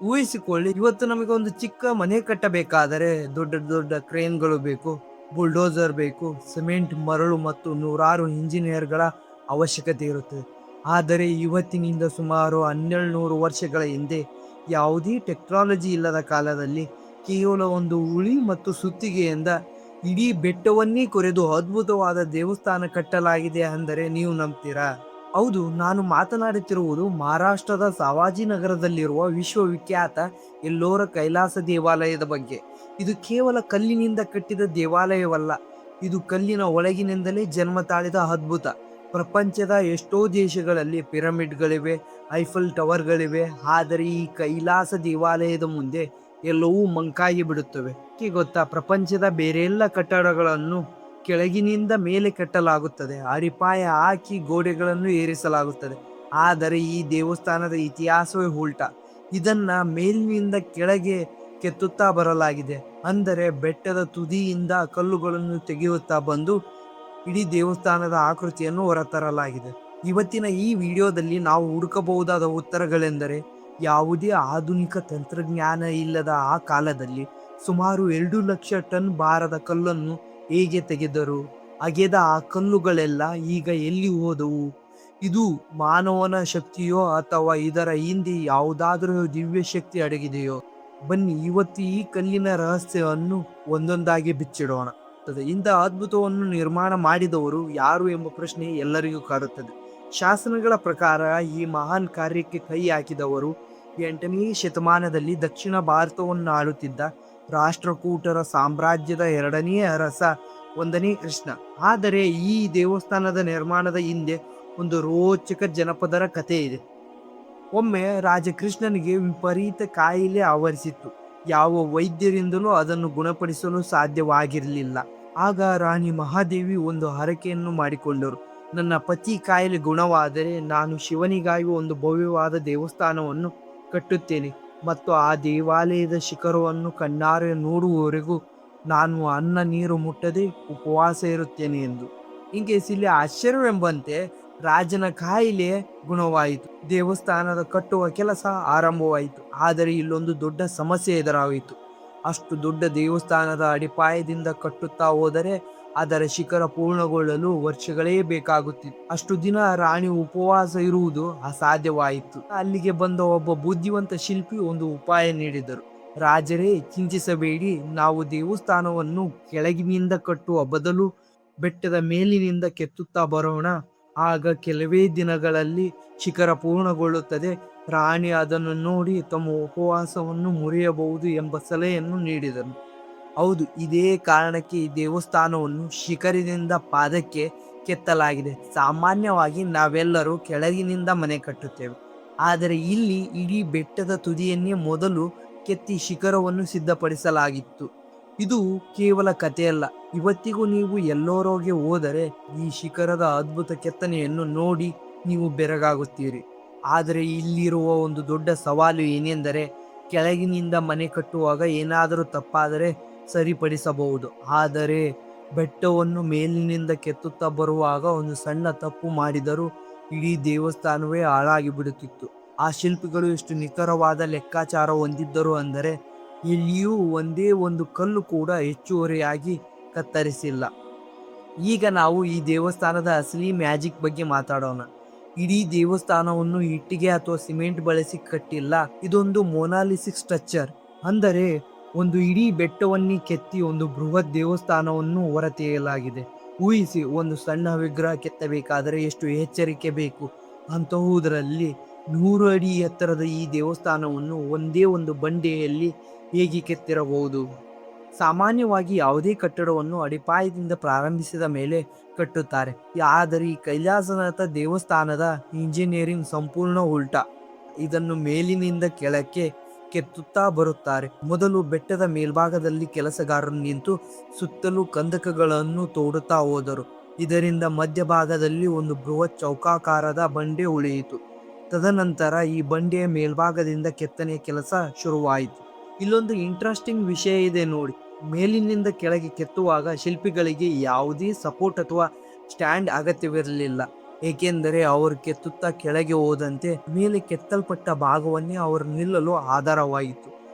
ಊಹಿಸಿಕೊಳ್ಳಿ, ಇವತ್ತು ನಮಗೆ ಒಂದು ಚಿಕ್ಕ ಮನೆ ಕಟ್ಟಬೇಕಾದರೆ ದೊಡ್ಡ ದೊಡ್ಡ ಕ್ರೇನ್ಗಳು ಬೇಕು, ಬುಲ್ಡೋಸರ್ ಬೇಕು, ಸಿಮೆಂಟ್, ಮರಳು ಮತ್ತು ನೂರಾರು ಇಂಜಿನಿಯರ್ಗಳ ಅವಶ್ಯಕತೆ ಇರುತ್ತದೆ. ಆದರೆ ಇವತ್ತಿನಿಂದ ಸುಮಾರು 1200 ವರ್ಷಗಳ ಹಿಂದೆ ಯಾವುದೇ ಟೆಕ್ನಾಲಜಿ ಇಲ್ಲದ ಕಾಲದಲ್ಲಿ ಕೇವಲ ಒಂದು ಉಳಿ ಮತ್ತು ಸುತ್ತಿಗೆಯಿಂದ ಇಡೀ ಬೆಟ್ಟವನ್ನೇ ಕೊರೆದು ಅದ್ಭುತವಾದ ದೇವಸ್ಥಾನ ಕಟ್ಟಲಾಗಿದೆ ಅಂದರೆ ನೀವು ನಂಬ್ತೀರಾ? ಹೌದು, ನಾನು ಮಾತನಾಡುತ್ತಿರುವುದು ಮಹಾರಾಷ್ಟ್ರದ ಸಾವಾಜಿನಗರದಲ್ಲಿರುವ ವಿಶ್ವವಿಖ್ಯಾತ ಎಲ್ಲೋರ ಕೈಲಾಸ ದೇವಾಲಯದ ಬಗ್ಗೆ. ಇದು ಕೇವಲ ಕಲ್ಲಿನಿಂದ ಕಟ್ಟಿದ ದೇವಾಲಯವಲ್ಲ, ಇದು ಕಲ್ಲಿನ ಒಳಗಿನಿಂದಲೇ ಜನ್ಮ ತಾಳಿದ ಅದ್ಭುತ. ಪ್ರಪಂಚದ ಎಷ್ಟೋ ದೇಶಗಳಲ್ಲಿ ಪಿರಮಿಡ್ಗಳಿವೆ, ಐಫಲ್ ಟವರ್ಗಳಿವೆ, ಆದರೆ ಈ ಕೈಲಾಸ ದೇವಾಲಯದ ಮುಂದೆ ಎಲ್ಲವೂ ಮಂಕಾಗಿ ಬಿಡುತ್ತವೆ. ಗೊತ್ತಾ, ಪ್ರಪಂಚದ ಬೇರೆಲ್ಲ ಕಟ್ಟಡಗಳನ್ನು ಕೆಳಗಿನಿಂದ ಮೇಲೆ ಕಟ್ಟಲಾಗುತ್ತದೆ, ಅಡಿಪಾಯ ಹಾಕಿ ಗೋಡೆಗಳನ್ನು ಏರಿಸಲಾಗುತ್ತದೆ. ಆದರೆ ಈ ದೇವಸ್ಥಾನದ ಇತಿಹಾಸವೇ ಉಲ್ಟಾ. ಇದನ್ನ ಮೇಲಿನಿಂದ ಕೆಳಗೆ ಕೆತ್ತುತ್ತಾ ಬರಲಾಗಿದೆ. ಅಂದರೆ ಬೆಟ್ಟದ ತುದಿಯಿಂದ ಕಲ್ಲುಗಳನ್ನು ತೆಗೆಯುತ್ತಾ ಬಂದು ಇಡೀ ದೇವಸ್ಥಾನದ ಆಕೃತಿಯನ್ನು ಹೊರತರಲಾಗಿದೆ. ಇವತ್ತಿನ ಈ ವಿಡಿಯೋದಲ್ಲಿ ನಾವು ಹುಡುಕಬಹುದಾದ ಉತ್ತರಗಳೆಂದರೆ, ಯಾವುದೇ ಆಧುನಿಕ ತಂತ್ರಜ್ಞಾನ ಇಲ್ಲದ ಆ ಕಾಲದಲ್ಲಿ ಸುಮಾರು 2 ಲಕ್ಷ ಟನ್ ಭಾರದ ಕಲ್ಲನ್ನು ಹೇಗೆ ತೆಗೆದರು? ಅಗೆದ ಆ ಕಲ್ಲುಗಳೆಲ್ಲ ಈಗ ಎಲ್ಲಿ ಹೋದವು? ಇದು ಮಾನವನ ಶಕ್ತಿಯೋ ಅಥವಾ ಇದರ ಹಿಂದೆ ಯಾವುದಾದರೂ ದಿವ್ಯ ಶಕ್ತಿ ಅಡಗಿದೆಯೋ? ಬನ್ನಿ, ಇವತ್ತು ಈ ಕಲ್ಲಿನ ರಹಸ್ಯವನ್ನು ಒಂದೊಂದಾಗಿ ಬಿಚ್ಚಿಡೋಣ. ಇಂಥ ಅದ್ಭುತವನ್ನು ನಿರ್ಮಾಣ ಮಾಡಿದವರು ಯಾರು ಎಂಬ ಪ್ರಶ್ನೆ ಎಲ್ಲರಿಗೂ ಕಾಡುತ್ತದೆ. ಶಾಸನಗಳ ಪ್ರಕಾರ ಈ ಮಹಾನ್ ಕಾರ್ಯಕ್ಕೆ ಕೈ ಹಾಕಿದವರು 8ನೇ ಶತಮಾನದಲ್ಲಿ ದಕ್ಷಿಣ ಭಾರತವನ್ನು ಆಳುತ್ತಿದ್ದ ರಾಷ್ಟ್ರಕೂಟರ ಸಾಮ್ರಾಜ್ಯದ 2ನೇ ಅರಸ 1ನೇ ಕೃಷ್ಣ. ಆದರೆ ಈ ದೇವಸ್ಥಾನದ ನಿರ್ಮಾಣದ ಹಿಂದೆ ಒಂದು ರೋಚಕ ಜನಪದರ ಕಥೆ ಇದೆ. ಒಮ್ಮೆ ರಾಜ ಕೃಷ್ಣನಿಗೆ ವಿಪರೀತ ಕಾಯಿಲೆ ಆವರಿಸಿತ್ತು. ಯಾವ ವೈದ್ಯರಿಂದಲೂ ಅದನ್ನು ಗುಣಪಡಿಸಲು ಸಾಧ್ಯವಾಗಿರಲಿಲ್ಲ. ಆಗ ರಾಣಿ ಮಹಾದೇವಿ ಒಂದು ಹರಕೆಯನ್ನು ಮಾಡಿಕೊಂಡರು. ನನ್ನ ಪತಿ ಕಾಯಿಲೆ ಗುಣವಾದರೆ ನಾನು ಶಿವನಿಗಾಗಿ ಒಂದು ಭವ್ಯವಾದ ದೇವಸ್ಥಾನವನ್ನು ಕಟ್ಟುತ್ತೇನೆ ಮತ್ತು ಆ ದೇವಾಲಯದ ಶಿಖರವನ್ನು ಕಣ್ಣಾರೆ ನೋಡುವವರೆಗೂ ನಾನು ಅನ್ನ ನೀರು ಮುಟ್ಟದೆ ಉಪವಾಸ ಇರುತ್ತೇನೆ ಎಂದು. ಹಿಂಗೆ ಇಲ್ಲಿ ಆಶ್ಚರ್ಯವೆಂಬಂತೆ ರಾಜನ ಕಾಯಿಲೆ ಗುಣವಾಯಿತು, ದೇವಸ್ಥಾನದ ಕಟ್ಟುವ ಕೆಲಸ ಆರಂಭವಾಯಿತು. ಆದರೆ ಇಲ್ಲೊಂದು ದೊಡ್ಡ ಸಮಸ್ಯೆ ಎದುರಾಯಿತು. ಅಷ್ಟು ದೊಡ್ಡ ದೇವಸ್ಥಾನದ ಅಡಿಪಾಯದಿಂದ ಕಟ್ಟುತ್ತಾ ಹೋದರೆ ಅದರ ಶಿಖರ ಪೂರ್ಣಗೊಳ್ಳಲು ವರ್ಷಗಳೇ ಬೇಕಾಗುತ್ತಿತ್ತು. ಅಷ್ಟು ದಿನ ರಾಣಿ ಉಪವಾಸ ಇರುವುದು ಅಸಾಧ್ಯವಾಯಿತು. ಅಲ್ಲಿಗೆ ಬಂದ ಒಬ್ಬ ಬುದ್ಧಿವಂತ ಶಿಲ್ಪಿ ಒಂದು ಉಪಾಯ ನೀಡಿದರು. ರಾಜರೇ, ಚಿಂತಿಸಬೇಡಿ, ನಾವು ದೇವಸ್ಥಾನವನ್ನು ಕೆಳಗಿನಿಂದ ಕಟ್ಟುವ ಬದಲು ಬೆಟ್ಟದ ಮೇಲಿನಿಂದ ಕೆತ್ತುತ್ತಾ ಬರೋಣ. ಆಗ ಕೆಲವೇ ದಿನಗಳಲ್ಲಿ ಶಿಖರ ಪೂರ್ಣಗೊಳ್ಳುತ್ತದೆ. ರಾಣಿ ಅದನ್ನು ನೋಡಿ ತಮ್ಮ ಉಪವಾಸವನ್ನು ಮುರಿಯಬಹುದು ಎಂಬ ಸಲಹೆಯನ್ನು ನೀಡಿದನು. ಹೌದು, ಇದೇ ಕಾರಣಕ್ಕೆ ಈ ದೇವಸ್ಥಾನವನ್ನು ಶಿಖರದಿಂದ ಪಾದಕ್ಕೆ ಕೆತ್ತಲಾಗಿದೆ. ಸಾಮಾನ್ಯವಾಗಿ ನಾವೆಲ್ಲರೂ ಕೆಳಗಿನಿಂದ ಮನೆ ಕಟ್ಟುತ್ತೇವೆ, ಆದರೆ ಇಲ್ಲಿ ಇಡೀ ಬೆಟ್ಟದ ತುದಿಯನ್ನೇ ಮೊದಲು ಕೆತ್ತಿ ಶಿಖರವನ್ನು ಸಿದ್ಧಪಡಿಸಲಾಗಿತ್ತು. ಇದು ಕೇವಲ ಕಥೆಯಲ್ಲ. ಇವತ್ತಿಗೂ ನೀವು ಎಲ್ಲೋರೋಗೆ ಹೋದರೆ ಈ ಶಿಖರದ ಅದ್ಭುತ ಕೆತ್ತನೆಯನ್ನು ನೋಡಿ ನೀವು ಬೆರಗಾಗುತ್ತೀರಿ. ಆದರೆ ಇಲ್ಲಿರುವ ಒಂದು ದೊಡ್ಡ ಸವಾಲು ಏನೆಂದರೆ, ಕೆಳಗಿನಿಂದ ಮನೆ ಕಟ್ಟುವಾಗ ಏನಾದರೂ ತಪ್ಪಾದರೆ ಸರಿಪಡಿಸಬಹುದು, ಆದರೆ ಬೆಟ್ಟವನ್ನು ಮೇಲಿನಿಂದ ಕೆತ್ತುತ್ತಾ ಬರುವಾಗ ಒಂದು ಸಣ್ಣ ತಪ್ಪು ಮಾಡಿದರೂ ಇಡೀ ದೇವಸ್ಥಾನವೇ ಹಾಳಾಗಿ ಬಿಡುತ್ತಿತ್ತು. ಆ ಶಿಲ್ಪಿಗಳು ಎಷ್ಟು ನಿಖರವಾದ ಲೆಕ್ಕಾಚಾರ ಹೊಂದಿದ್ದರು ಅಂದರೆ, ಇಲ್ಲಿಯೂ ಒಂದೇ ಒಂದು ಕಲ್ಲು ಕೂಡ ಹೆಚ್ಚುವರಿಯಾಗಿ ಕತ್ತರಿಸಿಲ್ಲ. ಈಗ ನಾವು ಈ ದೇವಸ್ಥಾನದ ಅಸಲಿ ಮ್ಯಾಜಿಕ್ ಬಗ್ಗೆ ಮಾತಾಡೋಣ. ಇಡೀ ದೇವಸ್ಥಾನವನ್ನು ಇಟ್ಟಿಗೆ ಅಥವಾ ಸಿಮೆಂಟ್ ಬಳಸಿ ಕಟ್ಟಿಲ್ಲ. ಇದೊಂದು ಮೊನಾಲಿಸಿಕ್ ಸ್ಟ್ರಕ್ಚರ್. ಅಂದರೆ ಒಂದು ಇಡೀ ಬೆಟ್ಟವನ್ನೇ ಕೆತ್ತಿ ಒಂದು ಬೃಹತ್ ದೇವಸ್ಥಾನವನ್ನು ಹೊರತೆಗೆಯಲಾಗಿದೆ. ಊಹಿಸಿ, ಒಂದು ಸಣ್ಣ ವಿಗ್ರಹ ಕೆತ್ತಬೇಕಾದರೆ ಎಷ್ಟು ಎಚ್ಚರಿಕೆ ಬೇಕು. ಅಂತಹುದರಲ್ಲಿ 100 ಅಡಿ ಎತ್ತರದ ಈ ದೇವಸ್ಥಾನವನ್ನು ಒಂದೇ ಒಂದು ಬಂಡೆಯಲ್ಲಿ ಹೇಗೆ ಕೆತ್ತಿರಬಹುದು? ಸಾಮಾನ್ಯವಾಗಿ ಯಾವುದೇ ಕಟ್ಟಡವನ್ನು ಅಡಿಪಾಯದಿಂದ ಪ್ರಾರಂಭಿಸಿದ ಮೇಲೆ ಕಟ್ಟುತ್ತಾರೆ. ಆದರೆ ಈ ಕೈಲಾಸನಾಥ ದೇವಸ್ಥಾನದ ಇಂಜಿನಿಯರಿಂಗ್ ಸಂಪೂರ್ಣ ಉಲ್ಟಾ. ಇದನ್ನು ಮೇಲಿನಿಂದ ಕೆಳಕ್ಕೆ ಕೆತ್ತುತ್ತಾ ಬರುತ್ತಾರೆ. ಮೊದಲು ಬೆಟ್ಟದ ಮೇಲ್ಭಾಗದಲ್ಲಿ ಕೆಲಸಗಾರರು ನಿಂತು ಸುತ್ತಲೂ ಕಂದಕಗಳನ್ನು ತೋಡುತ್ತಾ ಹೋದರು. ಇದರಿಂದ ಮಧ್ಯಭಾಗದಲ್ಲಿ ಒಂದು ಬೃಹತ್ ಚೌಕಾಕಾರದ ಬಂಡೆ ಉಳಿಯಿತು. ತದನಂತರ ಈ ಬಂಡೆಯ ಮೇಲ್ಭಾಗದಿಂದ ಕೆತ್ತನೆಯ ಕೆಲಸ ಶುರುವಾಯಿತು. ಇಲ್ಲೊಂದು ಇಂಟ್ರೆಸ್ಟಿಂಗ್ ವಿಷಯ ಇದೆ ನೋಡಿ. ಮೇಲಿನಿಂದ ಕೆಳಗೆ ಕೆತ್ತುವಾಗ ಶಿಲ್ಪಿಗಳಿಗೆ ಯಾವುದೇ ಸಪೋರ್ಟ್ ಅಥವಾ ಸ್ಟ್ಯಾಂಡ್ ಅಗತ್ಯವಿರಲಿಲ್ಲ. ಏಕೆಂದರೆ ಅವರು ಕೆತ್ತುತ್ತಾ ಕೆಳಗೆ ಹೋದಂತೆ ಮೇಲೆ ಕೆತ್ತಲ್ಪಟ್ಟ ಭಾಗವನ್ನೇ ಅವರು ನಿಲ್ಲಲು ಆಧಾರವಾಯಿತು.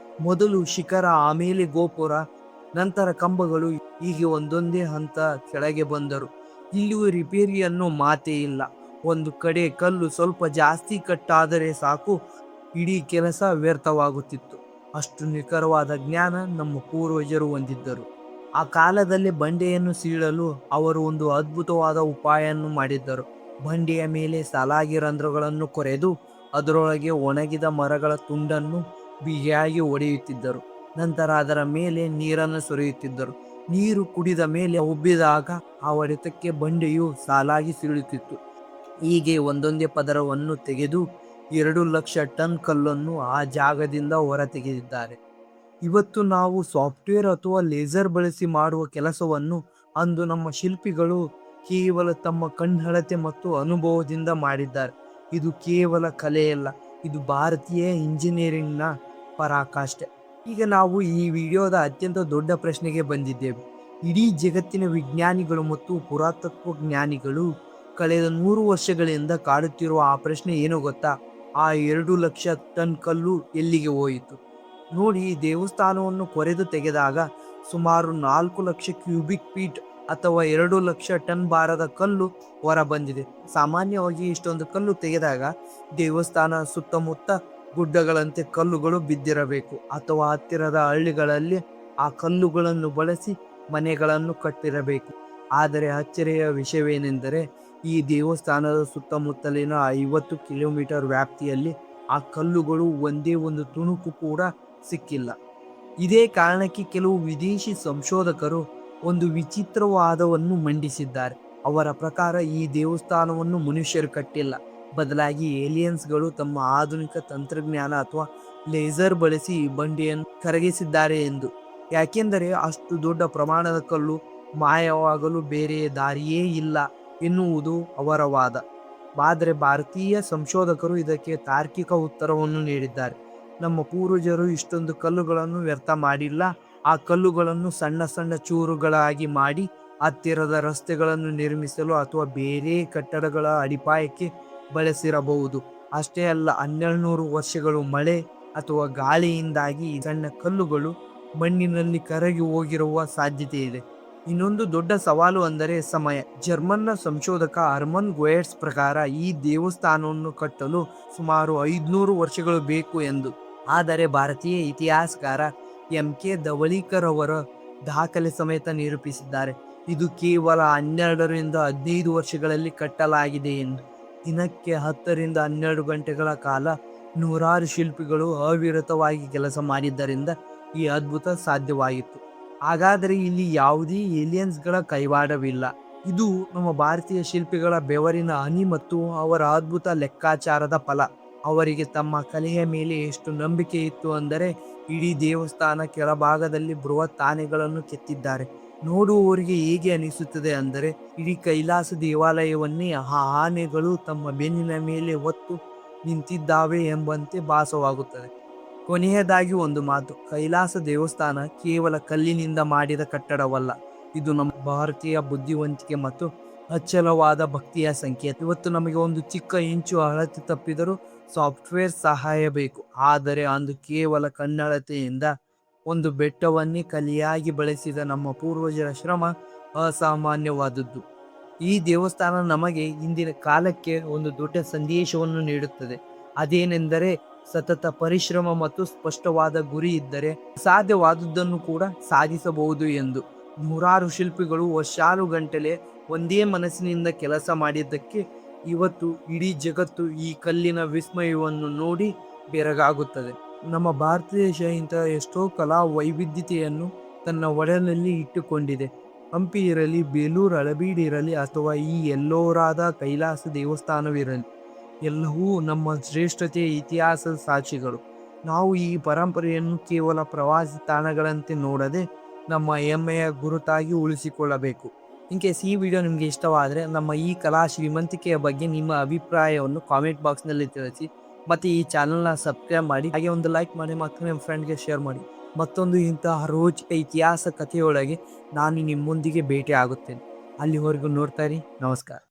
ಮೊದಲು ಶಿಖರ, ಆಮೇಲೆ ಗೋಪುರ, ನಂತರ ಕಂಬಗಳು, ಹೀಗೆ ಒಂದೊಂದೇ ಹಂತ ಕೆಳಗೆ ಬಂದರು. ಇಲ್ಲಿಯೂ ರಿಪೇರಿಯನ್ನು ಮಾತೇ ಇಲ್ಲ. ಒಂದು ಕಡೆ ಕಲ್ಲು ಸ್ವಲ್ಪ ಜಾಸ್ತಿ ಕಟ್ಟಾದರೆ ಸಾಕು, ಇಡೀ ಕೆಲಸ ವ್ಯರ್ಥವಾಗುತ್ತಿತ್ತು. ಅಷ್ಟು ನಿಖರವಾದ ಜ್ಞಾನ ನಮ್ಮ ಪೂರ್ವಜರು ಹೊಂದಿದ್ದರು. ಆ ಕಾಲದಲ್ಲಿ ಬಂಡೆಯನ್ನು ಸೀಳಲು ಅವರು ಒಂದು ಅದ್ಭುತವಾದ ಉಪಾಯವನ್ನು ಮಾಡಿದ್ದರು. ಬಂಡೆಯ ಮೇಲೆ ಸಾಲಾಗಿ ರಂಧ್ರಗಳನ್ನು ಕೊರೆದು ಅದರೊಳಗೆ ಒಣಗಿದ ಮರಗಳ ತುಂಡನ್ನು ಬಿಗಿಯಾಗಿ ಹೊಡೆಯುತ್ತಿದ್ದರು. ನಂತರ ಅದರ ಮೇಲೆ ನೀರನ್ನು ಸುರಿಯುತ್ತಿದ್ದರು. ನೀರು ಕುಡಿದ ಮೇಲೆ ಉಬ್ಬಿದಾಗ ಆ ಹೊಡೆತಕ್ಕೆ ಬಂಡೆಯು ಸಾಲಾಗಿ ಸೀಳುತ್ತಿತ್ತು. ಹೀಗೆ ಒಂದೊಂದೇ ಪದರವನ್ನು ತೆಗೆದು 2,00,000 ಟನ್ ಕಲ್ಲನ್ನು ಆ ಜಾಗದಿಂದ ಹೊರತೆಗೆದಿದ್ದಾರೆ. ಇವತ್ತು ನಾವು ಸಾಫ್ಟ್ವೇರ್ ಅಥವಾ ಲೇಸರ್ ಬಳಸಿ ಮಾಡುವ ಕೆಲಸವನ್ನು ಅಂದು ನಮ್ಮ ಶಿಲ್ಪಿಗಳು ಕೇವಲ ತಮ್ಮ ಕಣ್ಣಳತೆ ಮತ್ತು ಅನುಭವದಿಂದ ಮಾಡಿದ್ದಾರೆ. ಇದು ಕೇವಲ ಕಲೆಯಲ್ಲ, ಇದು ಭಾರತೀಯ ಇಂಜಿನಿಯರಿಂಗ್ನ ಪರಾಕಾಷ್ಠೆ. ಈಗ ನಾವು ಈ ವಿಡಿಯೋದ ಅತ್ಯಂತ ದೊಡ್ಡ ಪ್ರಶ್ನೆಗೆ ಬಂದಿದ್ದೇವೆ. ಇಡೀ ಜಗತ್ತಿನ ವಿಜ್ಞಾನಿಗಳು ಮತ್ತು ಪುರಾತತ್ವ ಜ್ಞಾನಿಗಳು ಕಳೆದ 100 ವರ್ಷಗಳಿಂದ ಕಾಡುತ್ತಿರುವ ಆ ಪ್ರಶ್ನೆ ಏನು ಗೊತ್ತಾ? ಆ 2,00,000 ಟನ್ ಕಲ್ಲು ಎಲ್ಲಿಗೆ ಹೋಯಿತು? ನೋಡಿ, ಈ ದೇವಸ್ಥಾನವನ್ನು ಕೊರೆದು ತೆಗೆದಾಗ ಸುಮಾರು 4,00,000 ಕ್ಯೂಬಿಕ್ ಫೀಟ್ ಅಥವಾ 2,00,000 ಟನ್ ಭಾರದ ಕಲ್ಲು ಹೊರ ಬಂದಿದೆ. ಸಾಮಾನ್ಯವಾಗಿ ಇಷ್ಟೊಂದು ಕಲ್ಲು ತೆಗೆದಾಗ ದೇವಸ್ಥಾನ ಸುತ್ತಮುತ್ತ ಗುಡ್ಡಗಳಂತೆ ಕಲ್ಲುಗಳು ಬಿದ್ದಿರಬೇಕು, ಅಥವಾ ಹತ್ತಿರದ ಹಳ್ಳಿಗಳಲ್ಲಿ ಆ ಕಲ್ಲುಗಳನ್ನು ಬಳಸಿ ಮನೆಗಳನ್ನು ಕಟ್ಟಿರಬೇಕು. ಆದರೆ ಅಚ್ಚರಿಯ ವಿಷಯವೇನೆಂದರೆ, ಈ ದೇವಸ್ಥಾನದ ಸುತ್ತಮುತ್ತಲಿನ 50 ಕಿಲೋಮೀಟರ್ ವ್ಯಾಪ್ತಿಯಲ್ಲಿ ಆ ಕಲ್ಲುಗಳು ಒಂದೇ ಒಂದು ತುಣುಕು ಕೂಡ ಸಿಕ್ಕಿಲ್ಲ. ಇದೇ ಕಾರಣಕ್ಕೆ ಕೆಲವು ವಿದೇಶಿ ಸಂಶೋಧಕರು ಒಂದು ವಿಚಿತ್ರವಾದವನ್ನು ಮಂಡಿಸಿದ್ದಾರೆ. ಅವರ ಪ್ರಕಾರ ಈ ದೇವಸ್ಥಾನವನ್ನು ಮನುಷ್ಯರು ಕಟ್ಟಿಲ್ಲ, ಬದಲಾಗಿ ಏಲಿಯನ್ಸ್ಗಳು ತಮ್ಮ ಆಧುನಿಕ ತಂತ್ರಜ್ಞಾನ ಅಥವಾ ಲೇಸರ್ ಬಳಸಿ ಈ ಬಂಡೆಯನ್ನು ಕರಗಿಸಿದ್ದಾರೆ ಎಂದು. ಯಾಕೆಂದರೆ ಅಷ್ಟು ದೊಡ್ಡ ಪ್ರಮಾಣದ ಕಲ್ಲು ಮಾಯವಾಗಲು ಬೇರೆ ದಾರಿಯೇ ಇಲ್ಲ ಎನ್ನುವುದು ಅವರ ವಾದ. ಆದರೆ ಭಾರತೀಯ ಸಂಶೋಧಕರು ಇದಕ್ಕೆ ತಾರ್ಕಿಕ ಉತ್ತರವನ್ನು ನೀಡಿದ್ದಾರೆ. ನಮ್ಮ ಪೂರ್ವಜರು ಇಷ್ಟೊಂದು ಕಲ್ಲುಗಳನ್ನು ವ್ಯರ್ಥ ಮಾಡಿಲ್ಲ. ಆ ಕಲ್ಲುಗಳನ್ನು ಸಣ್ಣ ಸಣ್ಣ ಚೂರುಗಳಾಗಿ ಮಾಡಿ ಹತ್ತಿರದ ರಸ್ತೆಗಳನ್ನು ನಿರ್ಮಿಸಲು ಅಥವಾ ಬೇರೆ ಕಟ್ಟಡಗಳ ಅಡಿಪಾಯಕ್ಕೆ ಬಳಸಿರಬಹುದು. ಅಷ್ಟೇ ಅಲ್ಲ, 1200 ವರ್ಷಗಳು ಮಳೆ ಅಥವಾ ಗಾಳಿಯಿಂದಾಗಿ ಈ ಸಣ್ಣ ಕಲ್ಲುಗಳು ಮಣ್ಣಿನಲ್ಲಿ ಕರಗಿ ಹೋಗಿರುವ ಸಾಧ್ಯತೆ ಇದೆ. ಇನ್ನೊಂದು ದೊಡ್ಡ ಸವಾಲು ಅಂದರೆ ಸಮಯ. ಜರ್ಮನ್ನ ಸಂಶೋಧಕ ಹರ್ಮನ್ ಗೋಯೆಟ್ಸ್ ಪ್ರಕಾರ ಈ ದೇವಸ್ಥಾನವನ್ನು ಕಟ್ಟಲು ಸುಮಾರು 500 ವರ್ಷಗಳು ಬೇಕು ಎಂದು. ಆದರೆ ಭಾರತೀಯ ಇತಿಹಾಸಕಾರ MK ಧವಳೀಕರ್ ಅವರ ದಾಖಲೆ ಸಮೇತ ನಿರೂಪಿಸಿದ್ದಾರೆ, ಇದು ಕೇವಲ 12ರಿಂದ 15 ವರ್ಷಗಳಲ್ಲಿ ಕಟ್ಟಲಾಗಿದೆ ಎಂದು. ದಿನಕ್ಕೆ 10ರಿಂದ 12 ಗಂಟೆಗಳ ಕಾಲ ನೂರಾರು ಶಿಲ್ಪಿಗಳು ಅವಿರತವಾಗಿ ಕೆಲಸ ಮಾಡಿದ್ದರಿಂದ ಈ ಅದ್ಭುತ ಸಾಧ್ಯವಾಯಿತು. ಹಾಗಾದರೆ ಇಲ್ಲಿ ಯಾವುದೇ ಏಲಿಯನ್ಸ್ಗಳ ಕೈವಾಡವಿಲ್ಲ. ಇದು ನಮ್ಮ ಭಾರತೀಯ ಶಿಲ್ಪಿಗಳ ಬೆವರಿನ ಹನಿ ಮತ್ತು ಅವರ ಅದ್ಭುತ ಲೆಕ್ಕಾಚಾರದ ಫಲ. ಅವರಿಗೆ ತಮ್ಮ ಕಲೆಯ ಮೇಲೆ ಎಷ್ಟು ನಂಬಿಕೆ ಇತ್ತು ಅಂದರೆ ಇಡೀ ದೇವಸ್ಥಾನ ಕೆಳಭಾಗದಲ್ಲಿ ಬೃಹತ್ ಆನೆಗಳನ್ನು ಕೆತ್ತಿದ್ದಾರೆ. ನೋಡುವವರಿಗೆ ಹೇಗೆ ಅನಿಸುತ್ತದೆ ಅಂದರೆ ಇಡೀ ಕೈಲಾಸ ದೇವಾಲಯವನ್ನೇ ಆ ಆನೆಗಳು ತಮ್ಮ ಬೆನ್ನಿನ ಮೇಲೆ ಹೊತ್ತು ನಿಂತಿದ್ದಾವೆ ಎಂಬಂತೆ ಭಾಸವಾಗುತ್ತದೆ. ಕೊನೆಯದಾಗಿ ಒಂದು ಮಾತು, ಕೈಲಾಸ ದೇವಸ್ಥಾನ ಕೇವಲ ಕಲ್ಲಿನಿಂದ ಮಾಡಿದ ಕಟ್ಟಡವಲ್ಲ, ಇದು ನಮ್ಮ ಭಾರತೀಯ ಬುದ್ಧಿವಂತಿಕೆ ಮತ್ತು ಅಚ್ಚಲವಾದ ಭಕ್ತಿಯ ಸಂಕೇತ. ಇವತ್ತು ನಮಗೆ ಒಂದು ಚಿಕ್ಕ ಇಂಚು ಅಳತೆ ತಪ್ಪಿದರೂ ಸಾಫ್ಟ್ವೇರ್ ಸಹಾಯ ಬೇಕು, ಆದರೆ ಅಂದು ಕೇವಲ ಕಣ್ಣಳತೆಯಿಂದ ಒಂದು ಬೆಟ್ಟವನ್ನೇ ಕಲಿಯಾಗಿ ಬಳಸಿದ ನಮ್ಮ ಪೂರ್ವಜರ ಶ್ರಮ ಅಸಾಮಾನ್ಯವಾದದ್ದು. ಈ ದೇವಸ್ಥಾನ ನಮಗೆ ಇಂದಿನ ಕಾಲಕ್ಕೆ ಒಂದು ದೊಡ್ಡ ಸಂದೇಶವನ್ನು ನೀಡುತ್ತದೆ. ಅದೇನೆಂದರೆ, ಸತತ ಪರಿಶ್ರಮ ಮತ್ತು ಸ್ಪಷ್ಟವಾದ ಗುರಿ ಇದ್ದರೆ ಸಾಧ್ಯವಾದದ್ದನ್ನು ಕೂಡ ಸಾಧಿಸಬಹುದು ಎಂದು. ನೂರಾರು ಶಿಲ್ಪಿಗಳು ವರ್ಷಾನುಗಂಟಲೆ ಒಂದೇ ಮನಸ್ಸಿನಿಂದ ಕೆಲಸ ಮಾಡಿದ್ದಕ್ಕೆ ಇವತ್ತು ಇಡೀ ಜಗತ್ತು ಈ ಕಲ್ಲಿನ ವಿಸ್ಮಯವನ್ನು ನೋಡಿ ಬೆರಗಾಗುತ್ತದೆ. ನಮ್ಮ ಭಾರತ ದೇಶ ಇಂತಹ ಎಷ್ಟೋ ಕಲಾ ವೈವಿಧ್ಯತೆಯನ್ನು ತನ್ನ ಒಡಲಲ್ಲಿ ಇಟ್ಟುಕೊಂಡಿದೆ. ಹಂಪಿ ಇರಲಿ, ಬೇಲೂರು ಹಳೇಬೀಡು ಇರಲಿ, ಅಥವಾ ಈ ಎಲ್ಲೋರಾದ ಕೈಲಾಸ ದೇವಸ್ಥಾನವಿರಲಿ, ಎಲ್ಲವೂ ನಮ್ಮ ಶ್ರೇಷ್ಠತೆಯ ಇತಿಹಾಸದ ಸಾಕ್ಷಿಗಳು. ನಾವು ಈ ಪರಂಪರೆಯನ್ನು ಕೇವಲ ಪ್ರವಾಸಿ ತಾಣಗಳಂತೆ ನೋಡದೆ ನಮ್ಮ ಹೆಮ್ಮೆಯ ಗುರುತಾಗಿ ಉಳಿಸಿಕೊಳ್ಳಬೇಕು. ಇನ್ ಕೇಸ್ ಈ ವಿಡಿಯೋ ನಿಮಗೆ ಇಷ್ಟವಾದರೆ ನಮ್ಮ ಈ ಕಲಾ ಶ್ರೀಮಂತಿಕೆಯ ಬಗ್ಗೆ ನಿಮ್ಮ ಅಭಿಪ್ರಾಯವನ್ನು ಕಾಮೆಂಟ್ ಬಾಕ್ಸ್ನಲ್ಲಿ ತಿಳಿಸಿ, ಮತ್ತು ಈ ಚಾನಲ್ನ ಸಬ್ಸ್ಕ್ರೈಬ್ ಮಾಡಿ, ಹಾಗೆ ಒಂದು ಲೈಕ್ ಮಾಡಿ ಮತ್ತು ನಿಮ್ಮ ಫ್ರೆಂಡ್ಗೆ ಶೇರ್ ಮಾಡಿ. ಮತ್ತೊಂದು ಇಂತಹ ರೋಚಕ ಇತಿಹಾಸ ಕಥೆಯೊಳಗೆ ನಾನು ನಿಮ್ಮೊಂದಿಗೆ ಭೇಟಿ ಆಗುತ್ತೇನೆ. ಅಲ್ಲಿವರೆಗೂ ನೋಡ್ತಾ ಇರಿ. ನಮಸ್ಕಾರ.